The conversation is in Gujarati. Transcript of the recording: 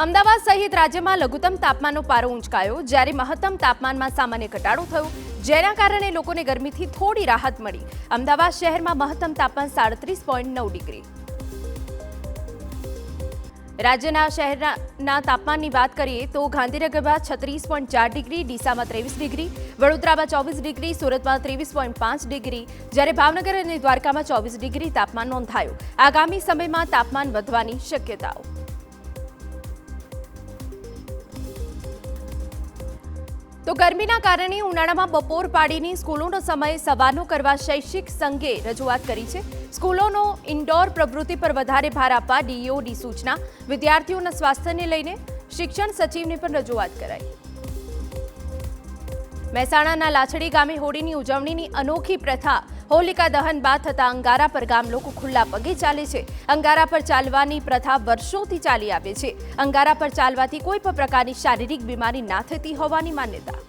અમદાવાદ સહિત રાજ્યમાં લઘુત્તમ તાપમાનનો પારો ઊંચકાયો, જ્યારે મહત્તમ તાપમાનમાં સામાન્ય ઘટાડો થયો, જેના કારણે લોકોને ગરમીથી થોડી રાહત મળી. અમદાવાદ શહેરમાં મહત્તમ તાપમાન 37.9 ડિગ્રી. રાજ્યના શહેરના તાપમાનની વાત કરીએ તો ગાંધીનગરમાં 36.4 ડિગ્રી, ડીસામાં 23 ડિગ્રી, વડોદરામાં 24 ડિગ્રી, સુરતમાં 23.5 ડિગ્રી, જ્યારે ભાવનગર અને દ્વારકામાં 24 ડિગ્રી તાપમાન નોંધાયું. આગામી સમયમાં તાપમાન વધવાની શક્યતાઓ. તો ગરમીના કારણે ઉનાળામાં બપોર પાડીની સ્કૂલોનો સમય સવારનો કરવા શૈક્ષિક સંઘે રજૂઆત કરી છે. સ્કૂલોનો ઇન્ડોર પ્રવૃત્તિ પર વધારે ભાર આપવા ડીઈઓની સૂચના. વિદ્યાર્થીઓના સ્વાસ્થ્યને લઈને શિક્ષણ સચિવને પણ રજૂઆત કરાઈ. મહેસાણાના લાછડી ગામે હોળીની ઉજવણીની અનોખી પ્રથા. હોલિકા દહન બાદ થતા અંગારા પર ગામ લોકો ખુલ્લા પગે ચાલે છે. અંગારા પર ચાલવાની પ્રથા વર્ષોથી ચાલી આવે છે. અંગારા પર ચાલવાથી કોઈ પણ પ્રકારની શારીરિક બીમારી ના થતી હોવાની માન્યતા.